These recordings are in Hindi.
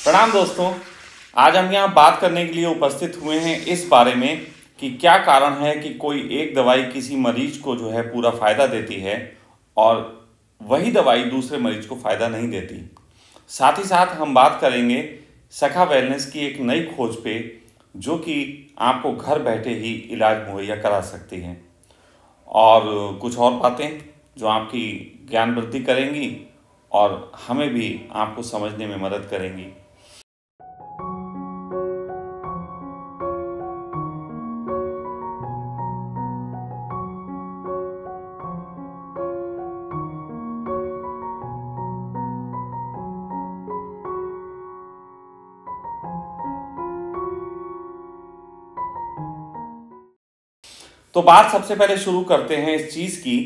प्रणाम दोस्तों। आज हम यहाँ बात करने के लिए उपस्थित हुए हैं इस बारे में कि क्या कारण है कि कोई एक दवाई किसी मरीज को जो है पूरा फ़ायदा देती है और वही दवाई दूसरे मरीज को फ़ायदा नहीं देती। साथ ही साथ हम बात करेंगे सखा वेलनेस की एक नई खोज पे, जो कि आपको घर बैठे ही इलाज मुहैया करा सकती हैं और कुछ और बातें जो आपकी ज्ञान वृद्धि करेंगी और हमें भी आपको समझने में मदद करेंगी। तो बात सबसे पहले शुरू करते हैं इस चीज़ की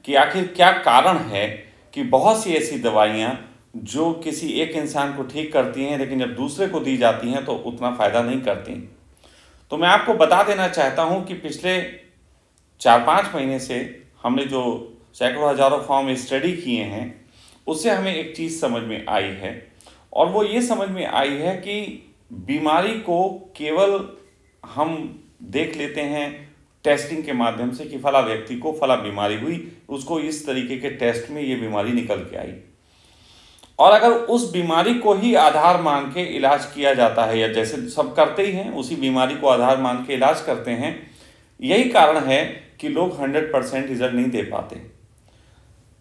कि आखिर क्या कारण है कि बहुत सी ऐसी दवाइयाँ जो किसी एक इंसान को ठीक करती हैं, लेकिन जब दूसरे को दी जाती हैं तो उतना फ़ायदा नहीं करती। तो मैं आपको बता देना चाहता हूँ कि पिछले 4-5 महीने से हमने जो सैकड़ों हज़ारों फॉर्म स्टडी किए हैं, उससे हमें एक चीज़ समझ में आई है, और वो ये समझ में आई है कि बीमारी को केवल हम देख लेते हैं टेस्टिंग के माध्यम से कि फला व्यक्ति को फला बीमारी हुई, उसको इस तरीके के टेस्ट में ये बीमारी निकल के आई, और अगर उस बीमारी को ही आधार मान के इलाज किया जाता है, या जैसे सब करते ही हैं उसी बीमारी को आधार मान के इलाज करते हैं, यही कारण है कि लोग 100% रिजल्ट नहीं दे पाते।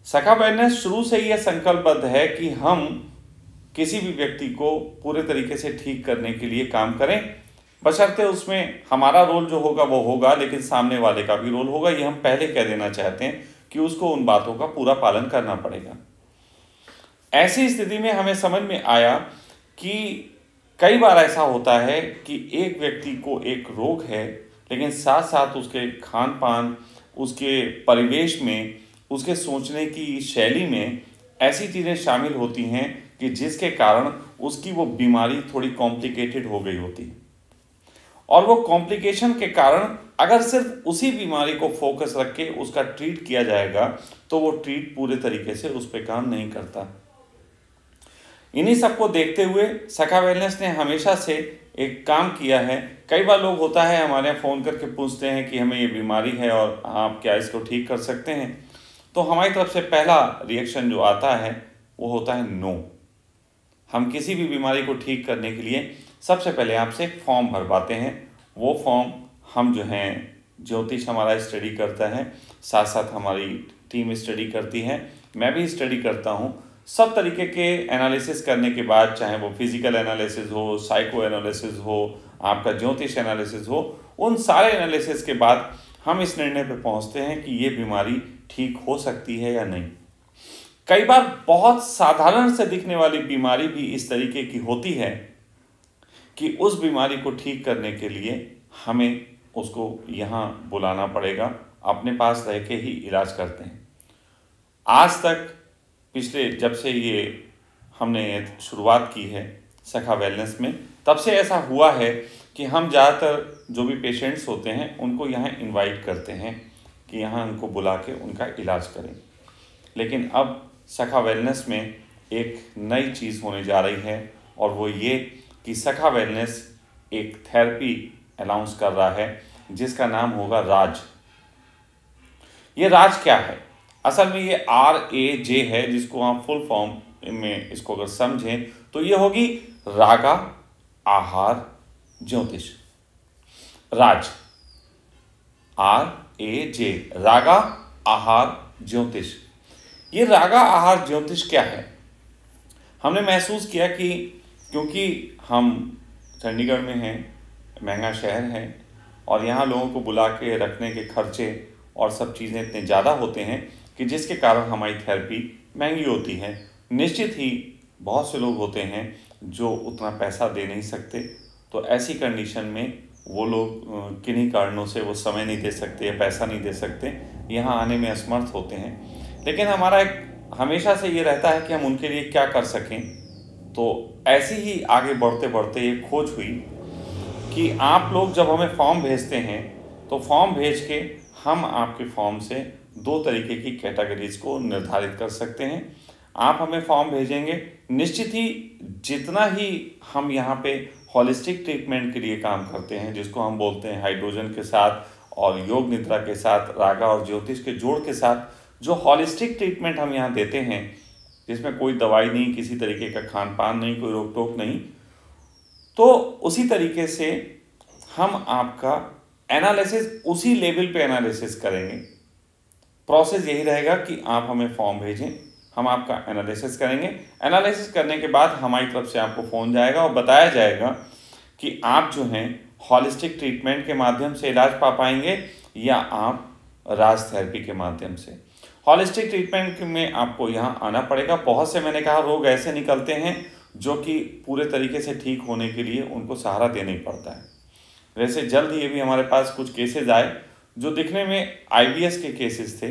सखा वेलनेस शुरू से ही यह संकल्पबद्ध है कि हम किसी भी व्यक्ति को पूरे तरीके से ठीक करने के लिए काम करें, बशर्ते उसमें हमारा रोल जो होगा वो होगा, लेकिन सामने वाले का भी रोल होगा। ये हम पहले कह देना चाहते हैं कि उसको उन बातों का पूरा पालन करना पड़ेगा। ऐसी स्थिति में हमें समझ में आया कि कई बार ऐसा होता है कि एक व्यक्ति को एक रोग है, लेकिन साथ साथ उसके खान पान, उसके परिवेश में, उसके सोचने की शैली में ऐसी चीज़ें शामिल होती हैं कि जिसके कारण उसकी वो बीमारी थोड़ी कॉम्प्लिकेटेड हो गई होती है, और वो कॉम्प्लिकेशन के कारण अगर सिर्फ उसी बीमारी को फोकस रख के उसका ट्रीट किया जाएगा तो वो ट्रीट पूरे तरीके से उस पर काम नहीं करता। इन्हीं सबको देखते हुए सखा वेलनेस ने हमेशा से एक काम किया है। कई बार लोग होता है हमारे यहाँ फ़ोन करके पूछते हैं कि हमें ये बीमारी है और आप क्या इसको ठीक कर सकते हैं, तो हमारी तरफ से पहला रिएक्शन जो आता है वो होता है नो। हम किसी भी बीमारी को ठीक करने के लिए सबसे पहले आपसे एक फॉर्म भरवाते हैं। वो फॉर्म हम जो हैं, ज्योतिष हमारा स्टडी करता है, साथ साथ हमारी टीम स्टडी करती है, मैं भी स्टडी करता हूँ। सब तरीके के एनालिसिस करने के बाद, चाहे वो फिजिकल एनालिसिस हो, साइको एनालिसिस हो, आपका ज्योतिष एनालिसिस हो, उन सारे एनालिसिस के बाद हम इस निर्णय पर पहुँचते हैं कि ये बीमारी ठीक हो सकती है या नहीं। कई बार बहुत साधारण से दिखने वाली बीमारी भी इस तरीके की होती है कि उस बीमारी को ठीक करने के लिए हमें उसको यहाँ बुलाना पड़ेगा, अपने पास रह के ही इलाज करते हैं। आज तक पिछले जब से ये हमने शुरुआत की है सखा वेलनेस में, तब से ऐसा हुआ है कि हम ज़्यादातर जो भी पेशेंट्स होते हैं उनको यहाँ इनवाइट करते हैं कि यहाँ उनको बुला के उनका इलाज करें। लेकिन अब सखा वेलनेस में एक नई चीज़ होने जा रही है, और वो ये कि सखा वेलनेस एक थेरेपी अनाउंस कर रहा है जिसका नाम होगा राज। ये राज क्या है? असल में ये RAJ है, जिसको आप फुल फॉर्म में इसको अगर समझें तो ये होगी रागा आहार ज्योतिष। राज, RAJ, रागा आहार ज्योतिष। ये रागा आहार ज्योतिष क्या है? हमने महसूस किया कि क्योंकि हम चंडीगढ़ में हैं, महंगा शहर है, और यहाँ लोगों को बुला के रखने के खर्चे और सब चीज़ें इतने ज़्यादा होते हैं कि जिसके कारण हमारी थेरेपी महंगी होती है। निश्चित ही बहुत से लोग होते हैं जो उतना पैसा दे नहीं सकते, तो ऐसी कंडीशन में वो लोग किन्हीं कारणों से वो समय नहीं दे सकते या पैसा नहीं दे सकते, यहाँ आने में असमर्थ होते हैं। लेकिन हमारा एक हमेशा से ये रहता है कि हम उनके लिए क्या कर सकें। तो ऐसे ही आगे बढ़ते बढ़ते ये खोज हुई कि आप लोग जब हमें फॉर्म भेजते हैं तो फॉर्म भेज के हम आपके फॉर्म से 2 तरीके की कैटेगरीज को निर्धारित कर सकते हैं। आप हमें फॉर्म भेजेंगे, निश्चित ही जितना ही हम यहाँ पे हॉलिस्टिक ट्रीटमेंट के लिए काम करते हैं, जिसको हम बोलते हैं हाइड्रोजन के साथ और योग निद्रा के साथ, रागा और ज्योतिष के जोड़ के साथ, जो हॉलिस्टिक ट्रीटमेंट हम यहाँ देते हैं, जिसमें कोई दवाई नहीं, किसी तरीके का खान पान नहीं, कोई रोक टोक नहीं, तो उसी तरीके से हम आपका एनालिसिस उसी लेवल पे एनालिसिस करेंगे। प्रोसेस यही रहेगा कि आप हमें फॉर्म भेजें, हम आपका एनालिसिस करेंगे। एनालिसिस करने के बाद हमारी तरफ से आपको फ़ोन जाएगा और बताया जाएगा कि आप जो हैं हॉलिस्टिक ट्रीटमेंट के माध्यम से इलाज पा पाएंगे या आप राज थेरेपी के माध्यम से। हॉलिस्टिक ट्रीटमेंट में आपको यहाँ आना पड़ेगा। बहुत से मैंने कहा रोग ऐसे निकलते हैं जो कि पूरे तरीके से ठीक होने के लिए उनको सहारा देना ही पड़ता है। वैसे जल्द ही भी हमारे पास कुछ केसेस आए जो दिखने में IBS के केसेस थे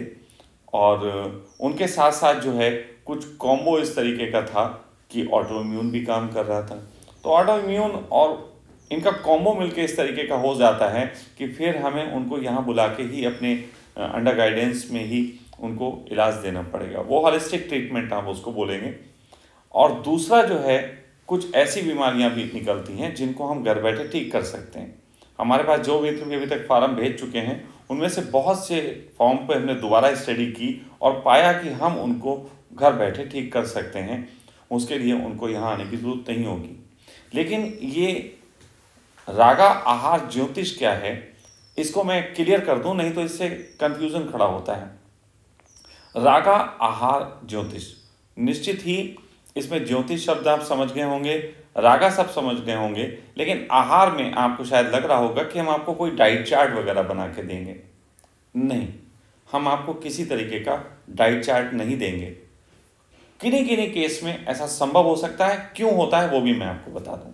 और उनके साथ साथ जो है कुछ कॉम्बो इस तरीके का था कि ऑटो इम्यून भी काम कर रहा था। तो ऑटो इम्यून और इनका कॉम्बो मिलके इस तरीके का हो जाता है कि फिर हमें उनको यहाँ बुला के ही अपने अंडर गाइडेंस में ही उनको इलाज देना पड़ेगा। वो हॉलिस्टिक ट्रीटमेंट आप उसको बोलेंगे। और दूसरा जो है, कुछ ऐसी बीमारियां भी निकलती हैं जिनको हम घर बैठे ठीक कर सकते हैं। हमारे पास जो भी अभी तक फार्म भेज चुके हैं उनमें से बहुत से फॉर्म पे हमने दोबारा स्टडी की और पाया कि हम उनको घर बैठे ठीक कर सकते हैं। उसके लिए उनको यहाँ आने की ज़रूरत नहीं होगी। लेकिन ये रागा आहार ज्योतिष क्या है, इसको मैं क्लियर कर दूं, नहीं तो इससे कंफ्यूजन खड़ा होता है। रागा आहार ज्योतिष, निश्चित ही इसमें ज्योतिष शब्द आप समझ गए होंगे, रागा सब समझ गए होंगे, लेकिन आहार में आपको शायद लग रहा होगा कि हम आपको कोई डाइट चार्ट वगैरह बना के देंगे। नहीं, हम आपको किसी तरीके का डाइट चार्ट नहीं देंगे। किन्हीं किन्हीं केस में ऐसा संभव हो सकता है, क्यों होता है वो भी मैं आपको बता दूं।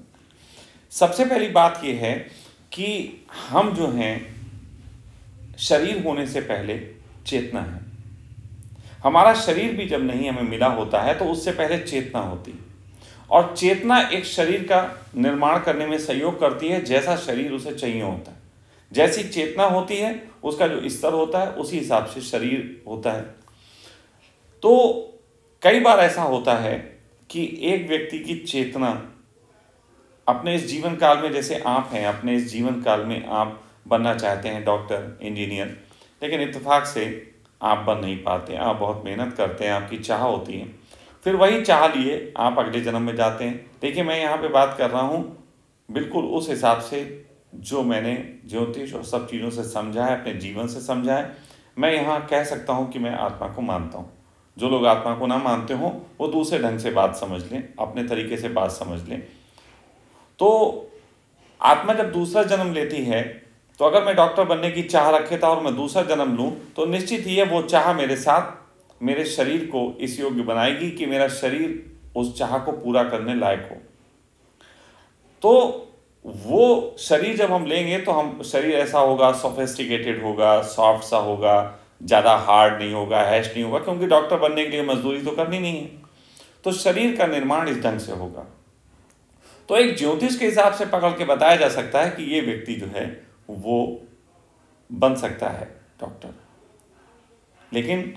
सबसे पहली बात यह है कि हम जो हैं शरीर होने से पहले चेतना है। हमारा शरीर भी जब नहीं हमें मिला होता है तो उससे पहले चेतना होती है, और चेतना एक शरीर का निर्माण करने में सहयोग करती है जैसा शरीर उसे चाहिए होता है। जैसी चेतना होती है उसका जो स्तर होता है उसी हिसाब से शरीर होता है। तो कई बार ऐसा होता है कि एक व्यक्ति की चेतना अपने इस जीवन काल में, जैसे आप हैं, अपने इस जीवन काल में आप बनना चाहते हैं डॉक्टर, इंजीनियर, लेकिन इत्तेफाक से आप बन नहीं पाते। आप बहुत मेहनत करते हैं, आपकी चाह होती है, फिर वही चाह लिए आप अगले जन्म में जाते हैं। देखिए, मैं यहाँ पे बात कर रहा हूँ बिल्कुल उस हिसाब से जो मैंने ज्योतिष और सब चीज़ों से समझा है, अपने जीवन से समझा है। मैं यहाँ कह सकता हूँ कि मैं आत्मा को मानता हूँ। जो लोग आत्मा को ना मानते हों वो दूसरे ढंग से बात समझ लें, अपने तरीके से बात समझ लें। तो आत्मा जब दूसरा जन्म लेती है, तो अगर मैं डॉक्टर बनने की चाह रखे था और मैं दूसरा जन्म लूँ, तो निश्चित ही है वो चाह मेरे साथ मेरे शरीर को इस योग्य बनाएगी कि मेरा शरीर उस चाह को पूरा करने लायक हो। तो वो शरीर जब हम लेंगे तो हम शरीर ऐसा होगा, सोफिस्टिकेटेड होगा, सॉफ्ट सा होगा, ज़्यादा हार्ड नहीं होगा, हैश नहीं होगा, क्योंकि डॉक्टर बनने के लिए मजदूरी तो करनी नहीं है। तो शरीर का निर्माण इस ढंग से होगा। तो एक ज्योतिष के हिसाब से पकड़ के बताया जा सकता है कि ये व्यक्ति जो है वो बन सकता है डॉक्टर। लेकिन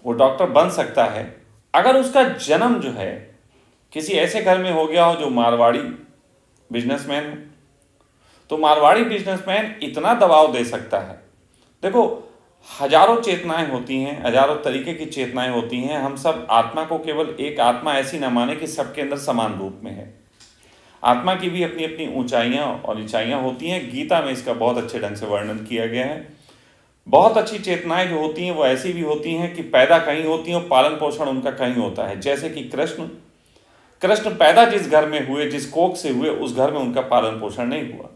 वो डॉक्टर बन सकता है अगर उसका जन्म जो है किसी ऐसे घर में हो गया हो जो मारवाड़ी बिजनेसमैन हो। तो मारवाड़ी बिजनेसमैन इतना दबाव दे सकता है। देखो, हजारों चेतनाएं होती हैं, हजारों तरीके की चेतनाएं होती हैं। हम सब आत्मा को केवल एक आत्मा ऐसी ना माने कि सबके अंदर समान रूप में है। आत्मा की भी अपनी अपनी ऊंचाइयां और नीचाइयां होती हैं। गीता में इसका बहुत अच्छे ढंग से वर्णन किया गया है। बहुत अच्छी चेतनाएं जो होती हैं वो ऐसी भी होती हैं कि पैदा कहीं होती हैं और पालन पोषण उनका कहीं होता है। जैसे कि कृष्ण पैदा जिस घर में हुए, जिस कोख से हुए, उस घर में उनका पालन पोषण नहीं हुआ।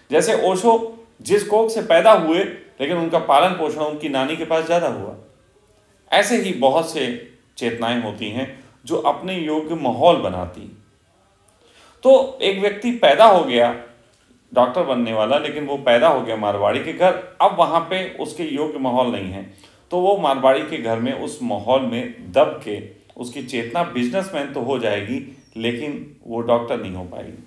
जैसे ओशो जिस कोख से पैदा हुए लेकिन उनका पालन पोषण उनकी नानी के पास ज़्यादा हुआ। ऐसे ही बहुत से चेतनाएं होती हैं जो अपने योग्य माहौल बनाती। तो एक व्यक्ति पैदा हो गया डॉक्टर बनने वाला, लेकिन वो पैदा हो गया मारवाड़ी के घर। अब वहाँ पे उसके योग्य माहौल नहीं है, तो वो मारवाड़ी के घर में उस माहौल में दब के उसकी चेतना बिजनेसमैन तो हो जाएगी, लेकिन वो डॉक्टर नहीं हो पाएगी।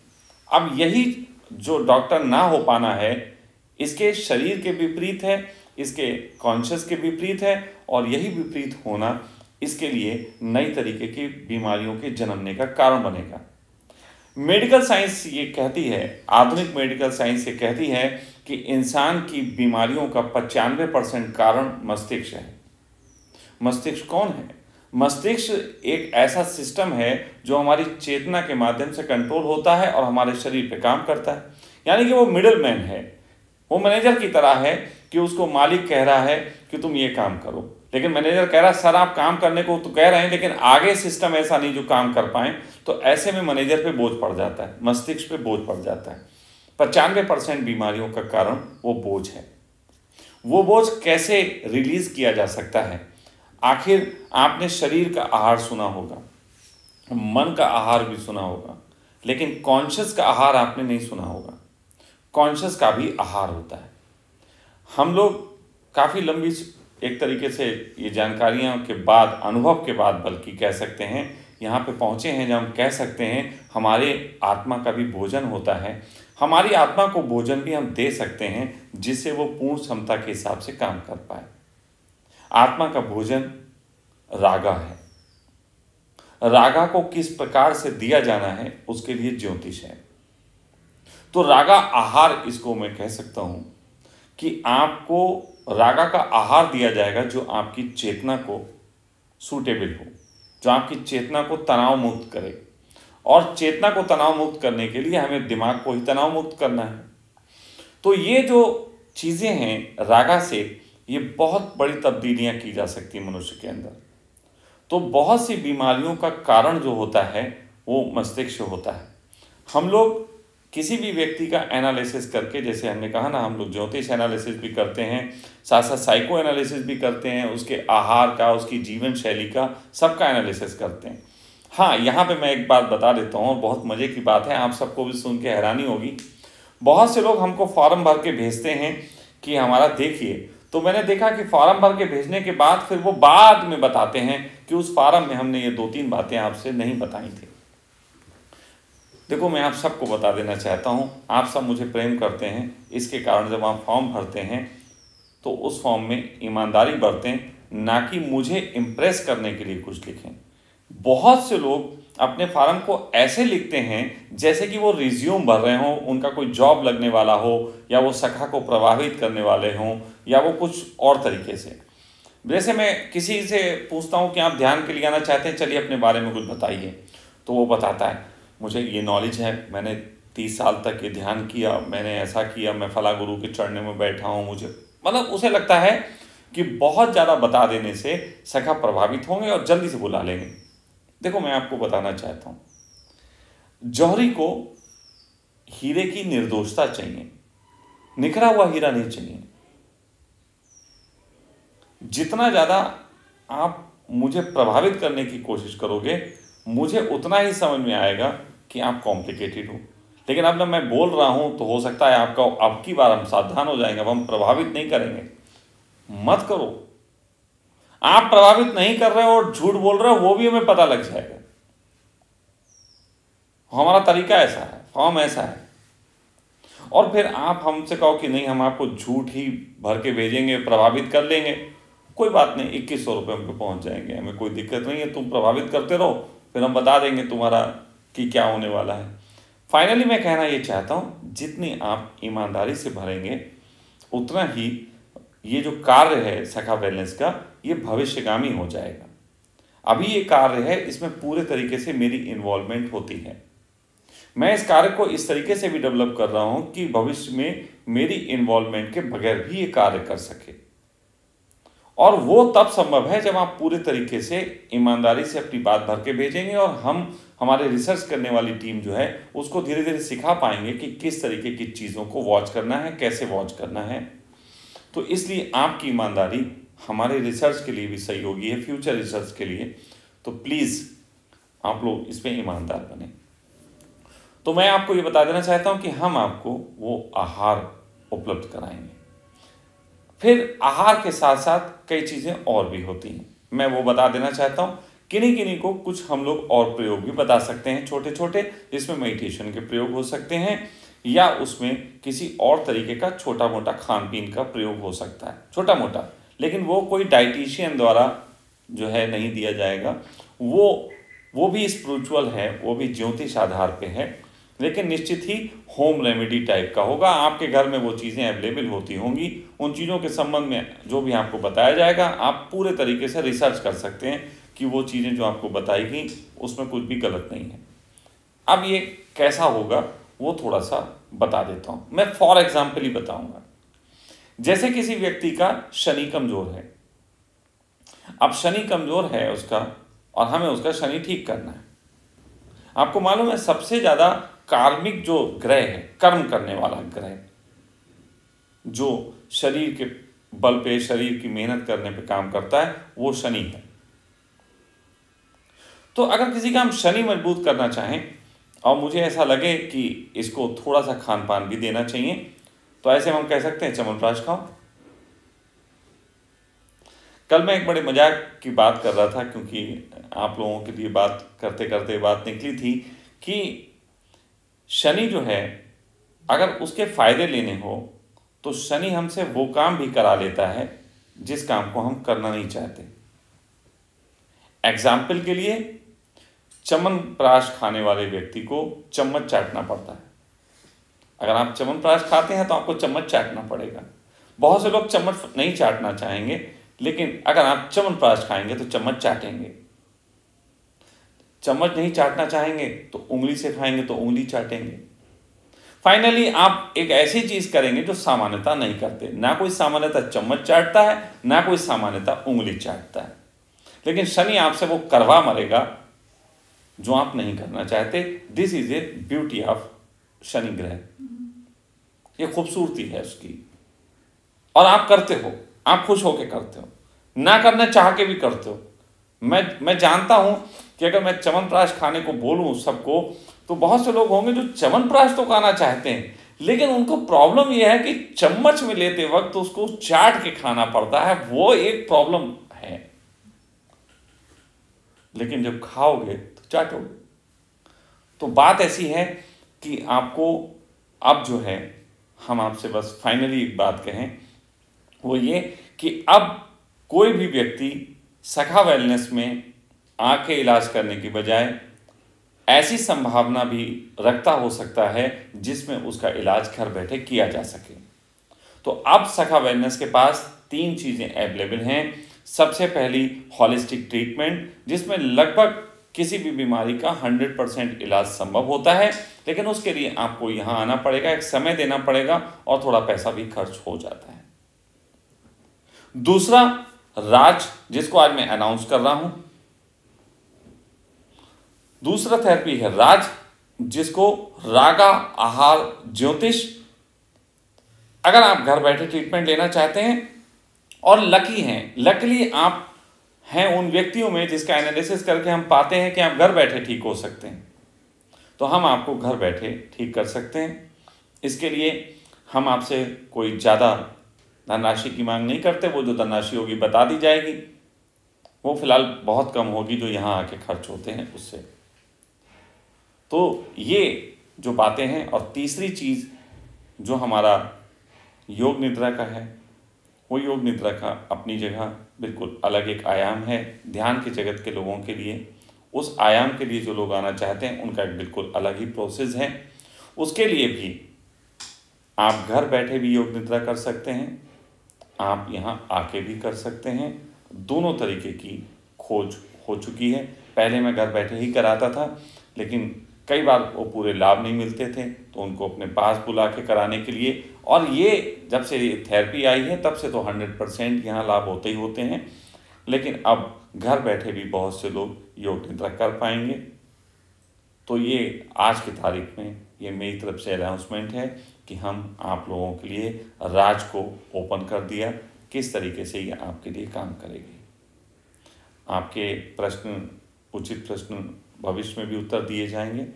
अब यही जो डॉक्टर ना हो पाना है, इसके शरीर के विपरीत है, इसके कॉन्शियस के विपरीत है, और यही विपरीत होना इसके लिए नई तरीके की बीमारियों के जन्मने का कारण बनेगा। मेडिकल साइंस ये कहती है, आधुनिक मेडिकल साइंस ये कहती है कि इंसान की बीमारियों का 95% कारण मस्तिष्क है। मस्तिष्क कौन है? मस्तिष्क एक ऐसा सिस्टम है जो हमारी चेतना के माध्यम से कंट्रोल होता है और हमारे शरीर पे काम करता है। यानी कि वो मिडिल मैन है, वो मैनेजर की तरह है कि उसको मालिक कह रहा है कि तुम ये काम करो, लेकिन मैनेजर कह रहा है सर आप काम करने को तो कह रहे हैं लेकिन आगे सिस्टम ऐसा नहीं जो काम कर पाए। तो ऐसे में मैनेजर पे बोझ पड़ जाता है, मस्तिष्क पे बोझ पड़ जाता है। 95% बीमारियों का कारण वो बोझ है। वो बोझ कैसे रिलीज किया जा सकता है? आखिर आपने शरीर का आहार सुना होगा, मन का आहार भी सुना होगा, लेकिन कॉन्शियस का आहार आपने नहीं सुना होगा। कॉन्शियस का भी आहार होता है। हम लोग काफ़ी लंबी एक तरीके से ये जानकारियां के बाद, अनुभव के बाद बल्कि कह सकते हैं, यहाँ पे पहुँचे हैं जब हम कह सकते हैं हमारे आत्मा का भी भोजन होता है। हमारी आत्मा को भोजन भी हम दे सकते हैं जिससे वो पूर्ण क्षमता के हिसाब से काम कर पाए। आत्मा का भोजन रागा है। रागा को किस प्रकार से दिया जाना है उसके लिए ज्योतिष है। तो रागा आहार, इसको मैं कह सकता हूं कि आपको रागा का आहार दिया जाएगा जो आपकी चेतना को सूटेबल हो, जो आपकी चेतना को तनाव मुक्त करे। और चेतना को तनाव मुक्त करने के लिए हमें दिमाग को ही तनाव मुक्त करना है। तो ये जो चीज़ें हैं रागा से, ये बहुत बड़ी तब्दीलियां की जा सकती हैं मनुष्य के अंदर। तो बहुत सी बीमारियों का कारण जो होता है वो मस्तिष्क होता है। हम लोग किसी भी व्यक्ति का एनालिसिस करके, जैसे हमने कहा ना, हम लोग ज्योतिष एनालिसिस भी करते हैं, साथ साथ साइको एनालिसिस भी करते हैं, उसके आहार का, उसकी जीवन शैली का, सबका एनालिसिस करते हैं। हाँ, यहाँ पे मैं एक बात बता देता हूँ और बहुत मज़े की बात है, आप सबको भी सुन के हैरानी होगी। बहुत से लोग हमको फॉर्म भर के भेजते हैं कि हमारा देखिए, तो मैंने देखा कि फॉर्म भर के भेजने के बाद फिर वो बाद में बताते हैं कि उस फॉर्म में हमने ये 2-3 बातें आपसे नहीं बताई थी। देखो, मैं आप सबको बता देना चाहता हूँ, आप सब मुझे प्रेम करते हैं, इसके कारण जब आप फॉर्म भरते हैं तो उस फॉर्म में ईमानदारी बरतें, ना कि मुझे इम्प्रेस करने के लिए कुछ लिखें। बहुत से लोग अपने फार्म को ऐसे लिखते हैं जैसे कि वो रिज्यूम भर रहे हों, उनका कोई जॉब लगने वाला हो, या वो सखा को प्रभावित करने वाले हों, या वो कुछ और तरीके से। जैसे मैं किसी से पूछता हूँ कि आप ध्यान के लिए आना चाहते हैं, चलिए अपने बारे में कुछ बताइए, तो वो बताता है मुझे ये नॉलेज है, मैंने 30 साल तक ये ध्यान किया, मैंने ऐसा किया, मैं फला गुरु के चरणों में बैठा हूँ। मुझे मतलब उसे लगता है कि बहुत ज़्यादा बता देने से सखा प्रभावित होंगे और जल्दी से बुला लेंगे। देखो, मैं आपको बताना चाहता हूँ, जौहरी को हीरे की निर्दोषता चाहिए, निखरा हुआ हीरा नहीं चाहिए। जितना ज़्यादा आप मुझे प्रभावित करने की कोशिश करोगे, मुझे उतना ही समझ में आएगा कि आप कॉम्प्लिकेटेड हो। लेकिन अब जब मैं बोल रहा हूँ तो हो सकता है आपका अब की बार हम सावधान हो जाएंगे, अब हम प्रभावित नहीं करेंगे। मत करो, आप प्रभावित नहीं कर रहे हो और झूठ बोल रहे हो, वो भी हमें पता लग जाएगा। हमारा तरीका ऐसा है, फॉर्म ऐसा है। और फिर आप हमसे कहो कि नहीं, हम आपको झूठ ही भर के भेजेंगे, प्रभावित कर लेंगे, कोई बात नहीं, 2100 रुपये हम पे पहुँच जाएंगे, हमें कोई दिक्कत नहीं है, तुम प्रभावित करते रहो, फिर हम बता देंगे तुम्हारा कि क्या होने वाला है। फाइनली मैं कहना ये चाहता हूँ, जितनी आप ईमानदारी से भरेंगे उतना ही ये जो कार्य है सखा वेलनेस का, ये भविष्यगामी हो जाएगा। अभी ये कार्य है, इसमें पूरे तरीके से मेरी इन्वॉल्वमेंट होती है। मैं इस कार्य को इस तरीके से भी डेवलप कर रहा हूँ कि भविष्य में मेरी इन्वॉल्वमेंट के बगैर भी ये कार्य कर सके। और वो तब संभव है जब आप पूरे तरीके से ईमानदारी से अपनी बात भर के भेजेंगे, और हम, हमारे रिसर्च करने वाली टीम जो है उसको धीरे धीरे सिखा पाएंगे कि किस तरीके की चीज़ों को वॉच करना है, कैसे वॉच करना है। तो इसलिए आपकी ईमानदारी हमारे रिसर्च के लिए भी सहयोगी है, फ्यूचर रिसर्च के लिए। तो प्लीज़ आप लोग इसमें ईमानदार बने। तो मैं आपको ये बता देना चाहता हूँ कि हम आपको वो आहार उपलब्ध कराएंगे। फिर आहार के साथ साथ कई चीज़ें और भी होती हैं, मैं वो बता देना चाहता हूँ। किन्हीं किन्हीं को कुछ हम लोग और प्रयोग भी बता सकते हैं, छोटे छोटे, जिसमें मेडिटेशन के प्रयोग हो सकते हैं, या उसमें किसी और तरीके का छोटा मोटा खान पीन का प्रयोग हो सकता है, छोटा मोटा। लेकिन वो कोई डाइटिशियन द्वारा जो है नहीं दिया जाएगा, वो भी स्पिरिचुअल है, वो भी ज्योतिष आधार पे है, लेकिन निश्चित ही होम रेमेडी टाइप का होगा। आपके घर में वो चीज़ें अवेलेबल होती होंगी। उन चीज़ों के संबंध में जो भी आपको बताया जाएगा, आप पूरे तरीके से रिसर्च कर सकते हैं कि वो चीज़ें जो आपको बताई गई उसमें कुछ भी गलत नहीं है। अब ये कैसा होगा वो थोड़ा सा बता देता हूँ। मैं फॉर एग्जाम्पल ही बताऊँगा। जैसे किसी व्यक्ति का शनि कमज़ोर है। अब शनि कमज़ोर है उसका, और हमें उसका शनि ठीक करना है। आपको मालूम है सबसे ज़्यादा कार्मिक जो ग्रह है, कर्म करने वाला ग्रह, जो शरीर के बल पे, शरीर की मेहनत करने पे काम करता है, वो शनि है। तो अगर किसी का हम शनि मजबूत करना चाहें और मुझे ऐसा लगे कि इसको थोड़ा सा खान पान भी देना चाहिए, तो ऐसे हम कह सकते हैं च्यवनप्राश खाओ। कल मैं एक बड़े मजाक की बात कर रहा था, क्योंकि आप लोगों के लिए बात करते करते बात निकली थी कि शनि जो है, अगर उसके फायदे लेने हो तो शनि हमसे वो काम भी करा लेता है जिस काम को हम करना नहीं चाहते। एग्जाम्पल के लिए, च्यवनप्राश खाने वाले व्यक्ति को चम्मच चाटना पड़ता है। अगर आप च्यवनप्राश खाते हैं तो आपको चम्मच चाटना पड़ेगा। बहुत से लोग चम्मच नहीं चाटना चाहेंगे, लेकिन अगर आप च्यवनप्राश खाएंगे तो चम्मच चाटेंगे। चम्मच नहीं चाटना चाहेंगे तो उंगली से खाएंगे तो उंगली चाटेंगे। फाइनली आप एक ऐसी चीज करेंगे जो सामान्यता नहीं करते। ना कोई सामान्यता चम्मच चाटता है, ना कोई सामान्यता उंगली चाटता है, लेकिन शनि आपसे वो करवा मरेगा जो आप नहीं करना चाहते। This is a beauty of Shani ग्रह। ये खूबसूरती है उसकी, और आप करते हो, आप खुश होकर करते हो, ना करना चाह के भी करते हो। मैं जानता हूं कि अगर मैं च्यवनप्राश खाने को बोलूं सबको, तो बहुत से लोग होंगे जो च्यवनप्राश तो खाना चाहते हैं, लेकिन उनको प्रॉब्लम यह है कि चम्मच में लेते वक्त उसको चाट के खाना पड़ता है। वो एक प्रॉब्लम है, लेकिन जब खाओगे तो चाटोगे। तो बात ऐसी है कि आपको अब जो है, हम आपसे बस फाइनली एक बात कहें, वो ये कि अब कोई भी व्यक्ति सखा वेलनेस में आके इलाज करने की बजाय ऐसी संभावना भी रखता हो सकता है जिसमें उसका इलाज घर बैठे किया जा सके। तो अब सखा वेलनेस के पास 3 चीज़ें अवेलेबल हैं। सबसे पहली हॉलिस्टिक ट्रीटमेंट, जिसमें लगभग किसी भी बीमारी का 100% इलाज संभव होता है, लेकिन उसके लिए आपको यहाँ आना पड़ेगा, एक समय देना पड़ेगा और थोड़ा पैसा भी खर्च हो जाता है। दूसरा राज, जिसको आज मैं अनाउंस कर रहा हूं। दूसरा थेरेपी है राज, जिसको रागा आहार ज्योतिष। अगर आप घर बैठे ट्रीटमेंट लेना चाहते हैं और लकीली आप हैं उन व्यक्तियों में जिसका एनालिसिस करके हम पाते हैं कि आप घर बैठे ठीक हो सकते हैं, तो हम आपको घर बैठे ठीक कर सकते हैं। इसके लिए हम आपसे कोई ज़्यादा धनराशि की मांग नहीं करते। वो जो धनराशि होगी बता दी जाएगी, वो फिलहाल बहुत कम होगी जो यहाँ आके खर्च होते हैं उससे। तो ये जो बातें हैं, और तीसरी चीज़ जो हमारा योग निद्रा का है, वो योग निद्रा का अपनी जगह बिल्कुल अलग एक आयाम है। ध्यान के जगत के लोगों के लिए, उस आयाम के लिए जो लोग आना चाहते हैं, उनका एक बिल्कुल अलग ही प्रोसेस है। उसके लिए भी आप घर बैठे भी योग निद्रा कर सकते हैं, आप यहाँ आके भी कर सकते हैं। दोनों तरीके की खोज हो चुकी है। पहले मैं घर बैठे ही कराता था, लेकिन कई बार वो पूरे लाभ नहीं मिलते थे, तो उनको अपने पास बुला के कराने के लिए, और ये जब से ये थेरेपी आई है तब से तो 100% यहाँ लाभ होते ही होते हैं। लेकिन अब घर बैठे भी बहुत से लोग योग निद्रा कर पाएंगे। तो ये आज की तारीख में ये मेरी तरफ से अनाउंसमेंट है कि हम आप लोगों के लिए राज को ओपन कर दिया। किस तरीके से ये आपके लिए काम करेगी। आपके प्रश्न, उचित प्रश्न भविष्य में भी उत्तर दिए जाएंगे,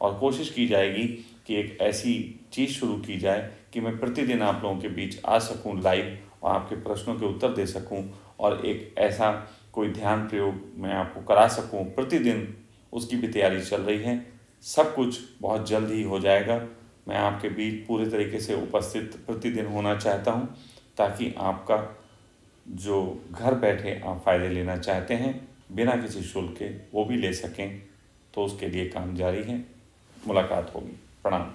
और कोशिश की जाएगी कि एक ऐसी चीज़ शुरू की जाए कि मैं प्रतिदिन आप लोगों के बीच आ सकूं लाइव, और आपके प्रश्नों के उत्तर दे सकूं, और एक ऐसा कोई ध्यान प्रयोग मैं आपको करा सकूं प्रतिदिन। उसकी भी तैयारी चल रही है। सब कुछ बहुत जल्द ही हो जाएगा। मैं आपके बीच पूरे तरीके से उपस्थित प्रतिदिन होना चाहता हूं, ताकि आपका जो घर बैठे आप फ़ायदे लेना चाहते हैं बिना किसी शुल्क के, वो भी ले सकें, तो उसके लिए काम जारी है। मुलाकात होगी। प्रणाम।